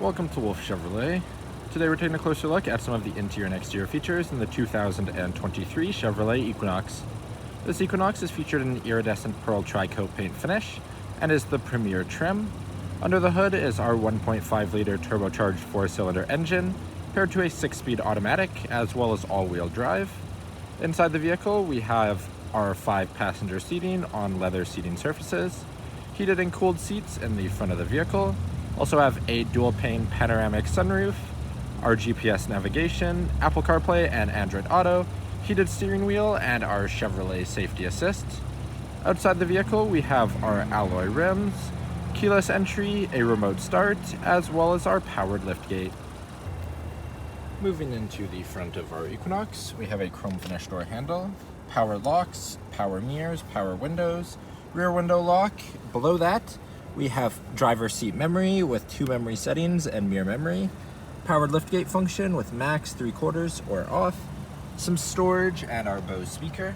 Welcome to Wolf Chevrolet. Today we're taking a closer look at some of the interior and exterior features in the 2023 Chevrolet Equinox. This Equinox is featured in an iridescent pearl tri-coat paint finish and is the Premier trim. Under the hood is our 1.5-liter turbocharged 4-cylinder engine paired to a 6-speed automatic as well as all-wheel drive. Inside the vehicle we have our 5-passenger seating on leather seating surfaces, heated and cooled seats in the front of the vehicle. Also have a dual pane panoramic sunroof, our GPS navigation, Apple Carplay and Android Auto, heated steering wheel, and our Chevrolet safety assist. Outside the vehicle we have our alloy rims, keyless entry, a remote start, as well as our powered liftgate. Moving into the front of our Equinox, we have a chrome finish door handle, power locks, power mirrors, power windows, rear window lock. Below that we have driver seat memory with 2 memory settings and mirror memory, powered liftgate function with max 3/4 or off, some storage, and our Bose speaker.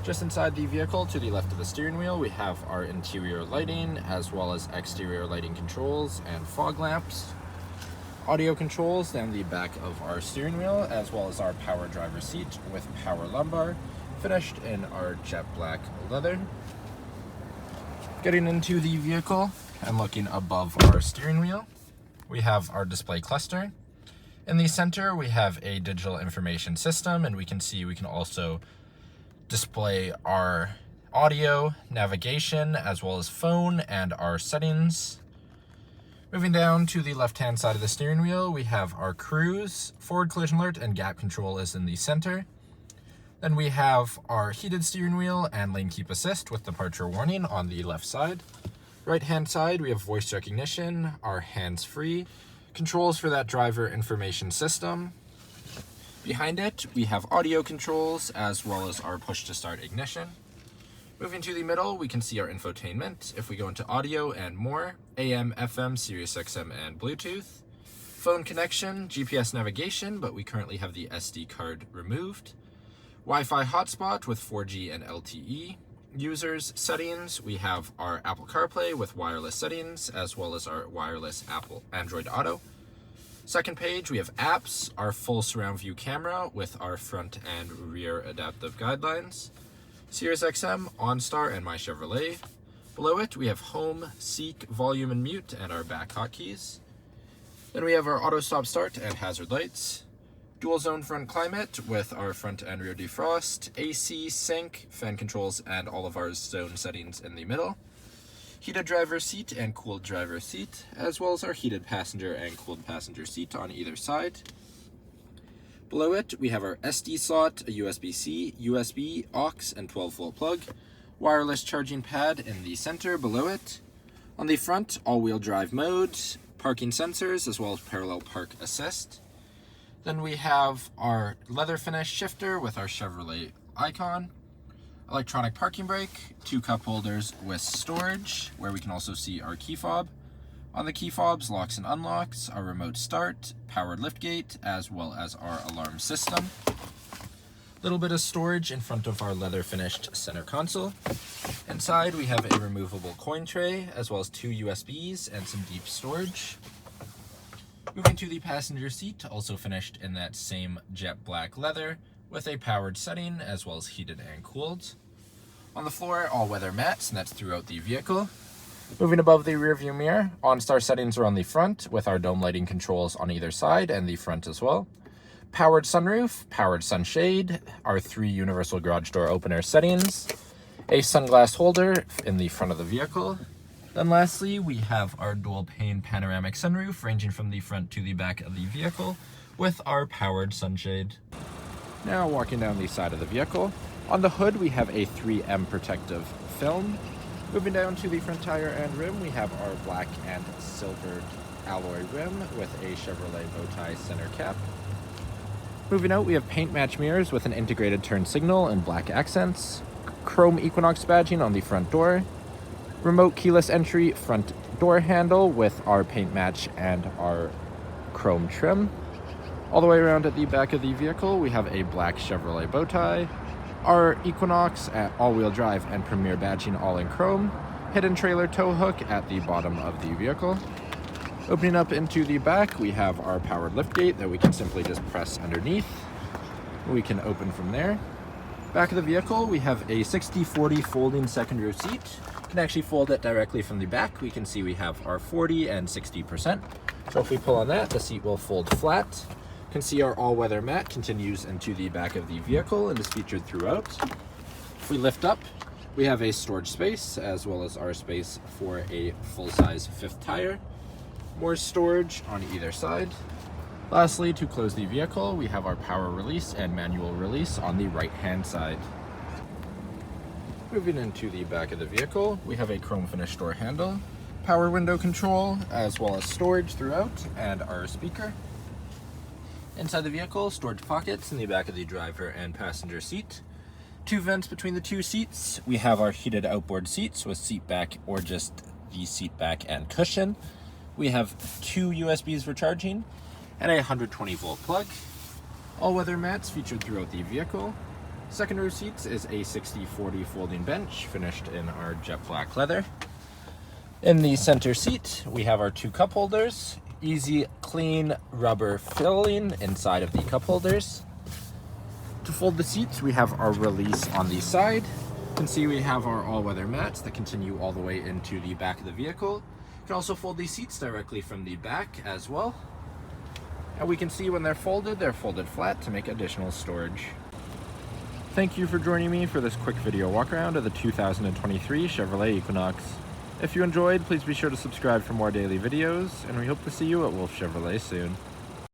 Just inside the vehicle to the left of the steering wheel we have our interior lighting as well as exterior lighting controls and fog lamps, audio controls down the back of our steering wheel, as well as our power driver seat with power lumbar finished in our jet black leather. Getting into the vehicle and looking above our steering wheel, we have our display cluster. In the center, we have a digital information system, and we can also display our audio, navigation, as well as phone and our settings. Moving down to the left-hand side of the steering wheel, we have our cruise, forward collision alert, and gap control is in the center. Then we have our heated steering wheel and lane keep assist with departure warning on the left side. Right hand side we have voice recognition, our hands-free, controls for that driver information system. Behind it we have audio controls as well as our push to start ignition. Moving to the middle we can see our infotainment. If we go into audio and more, AM, FM, Sirius XM, and Bluetooth. Phone connection, GPS navigation, but we currently have the SD card removed. Wi-Fi hotspot with 4G and LTE. Users settings, we have our Apple CarPlay with wireless settings as well as our wireless Android Auto. Second page we have apps, our full surround view camera with our front and rear adaptive guidelines, Sirius XM, OnStar, and My Chevrolet. Below it we have home, seek, volume, and mute, and our back hotkeys. Then we have our auto stop start and hazard lights. Dual zone front climate with our front and rear defrost, AC, sync, fan controls, and all of our zone settings in the middle. Heated driver seat and cooled driver seat, as well as our heated passenger and cooled passenger seat on either side. Below it, we have our SD slot, a USB-C, USB, aux, and 12-volt plug. Wireless charging pad in the center below it. On the front, all-wheel drive mode, parking sensors, as well as parallel park assist. Then we have our leather finish shifter with our Chevrolet icon, electronic parking brake, 2 cup holders with storage, where we can also see our key fob. On the key fobs, locks and unlocks, our remote start, powered liftgate, as well as our alarm system. Little bit of storage in front of our leather finished center console. Inside we have a removable coin tray, as well as 2 USBs and some deep storage. Moving to the passenger seat, also finished in that same jet black leather with a powered setting as well as heated and cooled. On the floor, all weather mats, and that's throughout the vehicle. Moving above the rear view mirror, OnStar settings are on the front with our dome lighting controls on either side and the front as well. Powered sunroof, powered sunshade, our 3 universal garage door opener settings, a sunglass holder in the front of the vehicle. Then lastly, we have our dual pane panoramic sunroof ranging from the front to the back of the vehicle with our powered sunshade. Now walking down the side of the vehicle, on the hood we have a 3M protective film. Moving down to the front tire and rim, we have our black and silver alloy rim with a Chevrolet bow tie center cap. Moving out, we have paint match mirrors with an integrated turn signal and black accents, chrome Equinox badging on the front door, remote keyless entry front door handle with our paint match and our chrome trim. All the way around at the back of the vehicle, we have a black Chevrolet bow tie, our Equinox at all-wheel drive and Premier badging all in chrome, hidden trailer tow hook at the bottom of the vehicle. Opening up into the back, we have our powered liftgate that we can simply just press underneath. We can open from there. Back of the vehicle, we have a 60/40 folding second row seat. You can actually fold it directly from the back. We can see we have our 40 and 60%. So if we pull on that, the seat will fold flat. You can see our all-weather mat continues into the back of the vehicle and is featured throughout. If we lift up, we have a storage space as well as our space for a full-size fifth tire. More storage on either side. Lastly, to close the vehicle, we have our power release and manual release on the right-hand side. Moving into the back of the vehicle, we have a chrome finish door handle, power window control, as well as storage throughout, and our speaker. Inside the vehicle, storage pockets in the back of the driver and passenger seat. 2 vents between the 2 seats. We have our heated outboard seats with seat back or just the seat back and cushion. We have 2 USBs for charging and a 120 volt plug. All-weather mats featured throughout the vehicle. Second row seats is a 60/40 folding bench finished in our jet black leather. In the center seat, we have our 2 cup holders. Easy, clean rubber filling inside of the cup holders. To fold the seats, we have our release on the side. You can see we have our all-weather mats that continue all the way into the back of the vehicle. You can also fold these seats directly from the back as well. And we can see when they're folded flat to make additional storage. Thank you for joining me for this quick video walk around of the 2023 Chevrolet Equinox. If you enjoyed, please be sure to subscribe for more daily videos, and we hope to see you at Wolf Chevrolet soon.